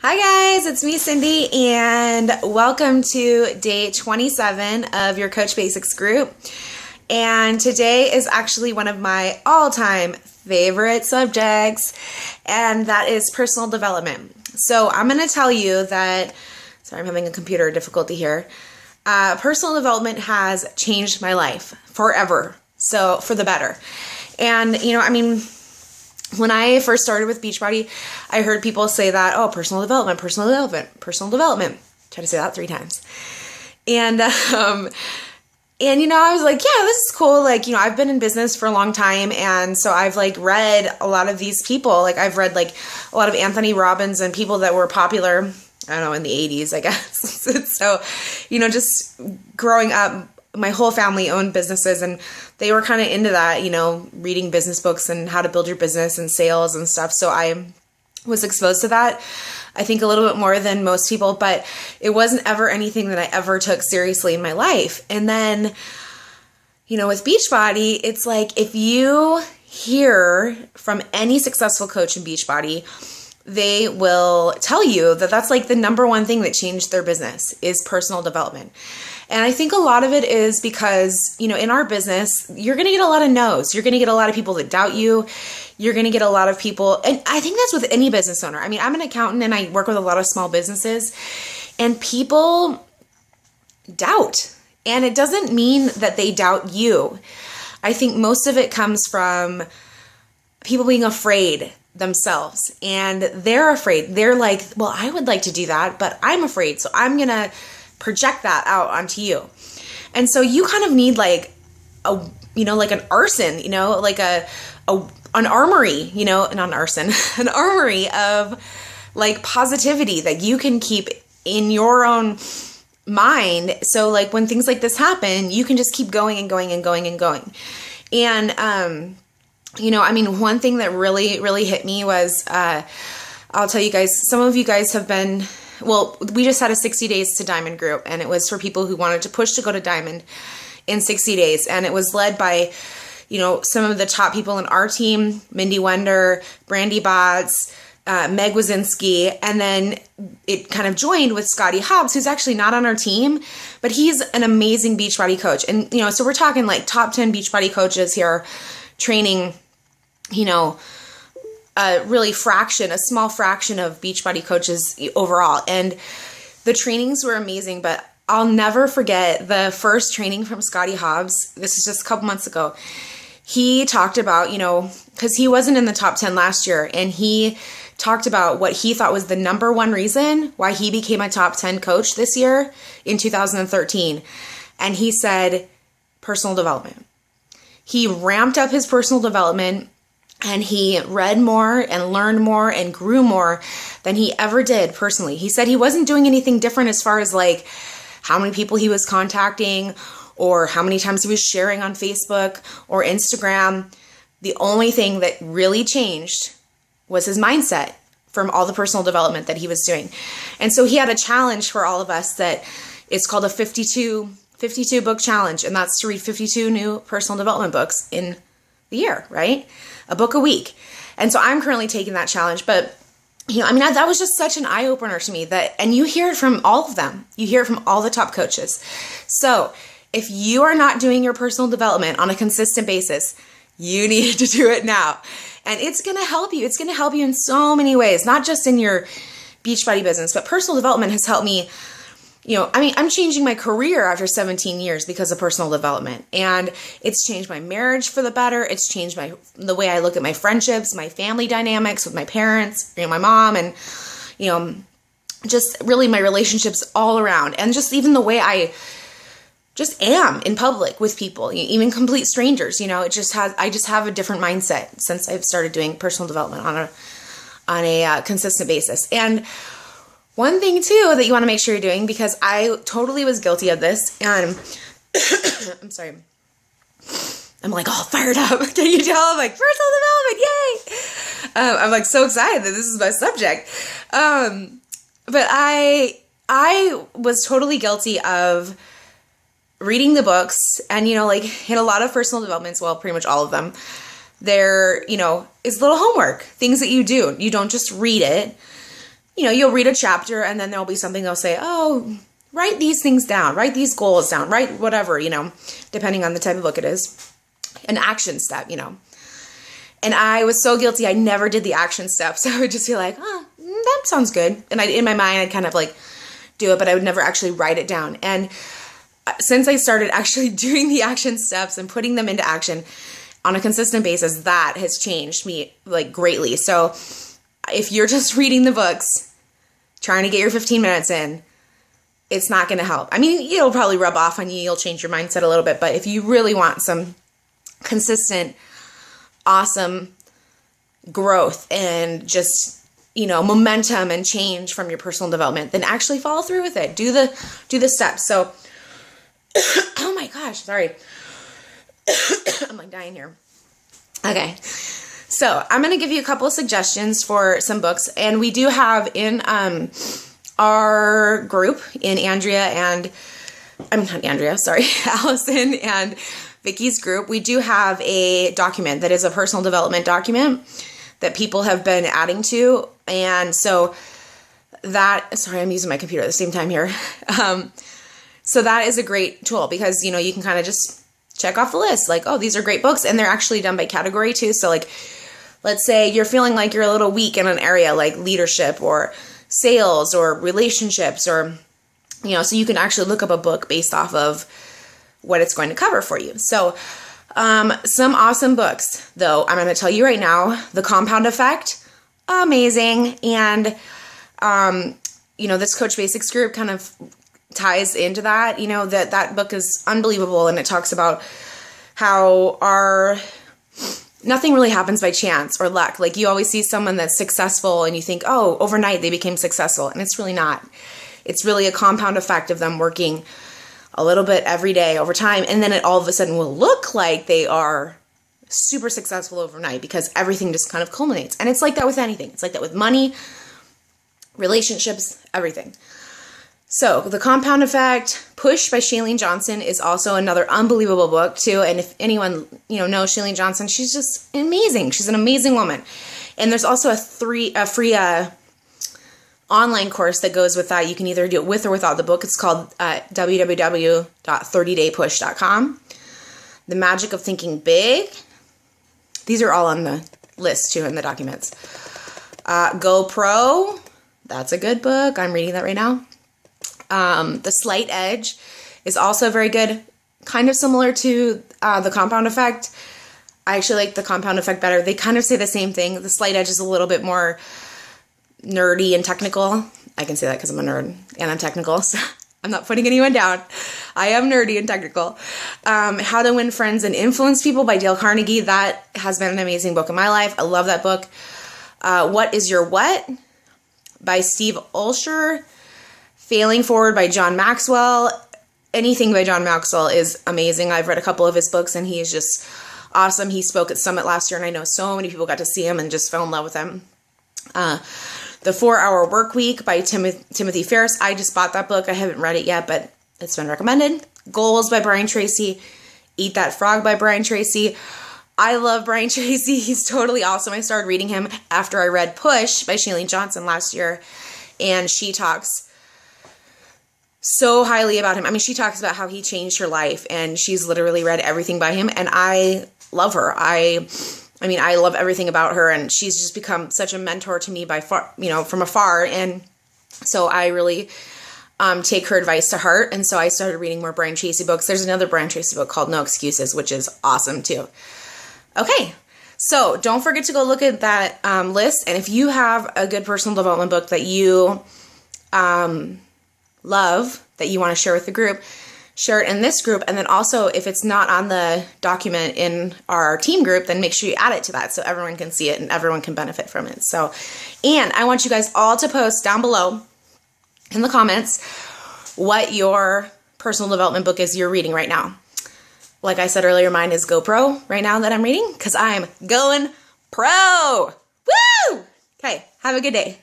Hi guys, it's me Cindy and welcome to day 27 of your Coach Basics group. And today is actually one of my all-time favorite subjects, and that is personal development. So I'm going to tell you that, sorry, I'm having a computer difficulty here. Personal development has changed my life forever, so for the better. And when I first started with Beachbody, I heard people say that, oh, personal development. Try to say that 3 times. And I was like, yeah, this is cool. I've been in business for a long time. And so I've read a lot of these people. I've read a lot of Anthony Robbins and people that were popular, I don't know, in the 80s, I guess. So, just growing up, my whole family owned businesses and they were kind of into that, reading business books and how to build your business and sales and stuff. So I was exposed to that, I think a little bit more than most people, but it wasn't ever anything that I ever took seriously in my life. And then, with Beachbody, it's if you hear from any successful coach in Beachbody, they will tell you that that's the number one thing that changed their business is personal development. And I think a lot of it is because, in our business, you're going to get a lot of no's. You're going to get a lot of people that doubt you. You're going to get a lot of people. And I think that's with any business owner. I'm an accountant and I work with a lot of small businesses and people doubt. And it doesn't mean that they doubt you. I think most of it comes from people being afraid themselves, and they're afraid. They're like, well, I would like to do that, but I'm afraid. So I'm going to project that out onto you. And so you kind of need an arson, an armory, not an arson, an armory of positivity that you can keep in your own mind. So when things like this happen, you can just keep going and going and going and going. And, one thing that really, really hit me was, I'll tell you guys, some of you guys have been, we just had a 60 days to Diamond group, and it was for people who wanted to push to go to Diamond in 60 days. And it was led by, some of the top people in our team, Mindy Wender, Brandy Botts, Meg Wazinski, and then it kind of joined with Scotty Hobbs, who's actually not on our team, but he's an amazing Beachbody coach. And, so we're talking top 10 Beachbody coaches here training, a small fraction of Beachbody coaches overall. And the trainings were amazing, but I'll never forget the first training from Scotty Hobbs. This is just a couple months ago. He talked about, because he wasn't in the top 10 last year, and he talked about what he thought was the number one reason why he became a top 10 coach this year in 2013. And he said, personal development. He ramped up his personal development and he read more and learned more and grew more than he ever did personally. He said he wasn't doing anything different as far as how many people he was contacting or how many times he was sharing on Facebook or Instagram. The only thing that really changed was his mindset from all the personal development that he was doing. And so he had a challenge for all of us that it's called a 52 book challenge. And that's to read 52 new personal development books in the year, right? A book a week. And so I'm currently taking that challenge, but that was just such an eye opener to me and you hear it from all of them. You hear it from all the top coaches. So if you are not doing your personal development on a consistent basis, you need to do it now. And it's going to help you. It's going to help you in so many ways, not just in your Beachbody business, but personal development has helped me. I'm changing my career after 17 years because of personal development, and it's changed my marriage for the better. It's changed the way I look at my friendships, my family dynamics with my parents, my mom, and, just really my relationships all around, and just even the way I just am in public with people, even complete strangers. I just have a different mindset since I've started doing personal development on a consistent basis. And one thing too that you want to make sure you're doing, because I totally was guilty of this, and I'm sorry, I'm all fired up. Can you tell? I'm personal development, yay! I'm so excited that this is my subject. But I was totally guilty of reading the books, and in a lot of personal developments, well, pretty much all of them, there is little homework, things that you do. You don't just read it. you'll read a chapter and then there'll be something they'll say, oh, write these things down, write these goals down, write whatever, depending on the type of book it is. An action step, And I was so guilty. I never did the action steps. So I would just be like, oh, that sounds good. And in my mind, I'd kind of like do it, but I would never actually write it down. And since I started actually doing the action steps and putting them into action on a consistent basis, that has changed me like greatly. So if you're just reading the books, trying to get your 15 minutes in, it's not going to help. I mean, it'll probably rub off on you. You'll change your mindset a little bit. But if you really want some consistent, awesome growth and just, momentum and change from your personal development, then actually follow through with it. Do the steps. So, oh my gosh, sorry. I'm like dying here. Okay. So I'm going to give you a couple of suggestions for some books. And we do have in, our group in Allison and Vicky's group, we do have a document that is a personal development document that people have been adding to. And so I'm using my computer at the same time here. So that is a great tool because, you can kind of just check off the list. Like, oh, these are great books. And they're actually done by category too. So like, let's say you're feeling like you're a little weak in an area like leadership or sales or relationships or, so you can actually look up a book based off of what it's going to cover for you. So, some awesome books though. I'm going to tell you right now, The Compound Effect, amazing. And, this Coach Basics group kind of ties into that, that book is unbelievable. And it talks about how nothing really happens by chance or luck. Like you always see someone that's successful and you think, oh, overnight they became successful. And it's really not. It's really a compound effect of them working a little bit every day over time. And then it all of a sudden will look like they are super successful overnight because everything just kind of culminates. And it's like that with anything. It's like that with money, relationships, everything. So The Compound Effect, Push by Chalene Johnson is also another unbelievable book too. And if anyone, knows Chalene Johnson, she's just amazing. She's an amazing woman. And there's also a free online course that goes with that. You can either do it with or without the book. It's called www.30daypush.com. The Magic of Thinking Big. These are all on the list too in the documents. GoPro. That's a good book. I'm reading that right now. The Slight Edge is also very good, kind of similar to The Compound Effect. I actually like The Compound Effect better. They kind of say the same thing. The Slight Edge is a little bit more nerdy and technical. I can say that because I'm a nerd and I'm technical, so I'm not putting anyone down. I am nerdy and technical. How to Win Friends and Influence People by Dale Carnegie. That has been an amazing book in my life. I love that book. What is Your What by Steve Olsher. Failing Forward by John Maxwell. Anything by John Maxwell is amazing. I've read a couple of his books and he is just awesome. He spoke at Summit last year and I know so many people got to see him and just fell in love with him. The 4-Hour Work Week by Timothy Ferriss. I just bought that book. I haven't read it yet, but it's been recommended. Goals by Brian Tracy. Eat That Frog by Brian Tracy. I love Brian Tracy. He's totally awesome. I started reading him after I read Push by Chalene Johnson last year. And she talks so highly about him. I mean, she talks about how he changed her life and she's literally read everything by him and I love her. I love everything about her and she's just become such a mentor to me by far, from afar. And so I really take her advice to heart. And so I started reading more Brian Tracy books. There's another Brian Tracy book called No Excuses, which is awesome too. Okay. So don't forget to go look at that list. And if you have a good personal development book that you love, that you want to share with the group, share it in this group. And then also, if it's not on the document in our team group, then make sure you add it to that so everyone can see it and everyone can benefit from it. So, and I want you guys all to post down below in the comments what your personal development book is you're reading right now. Like I said earlier, mine is GoPro right now that I'm reading because I'm going pro. Woo! Okay, have a good day.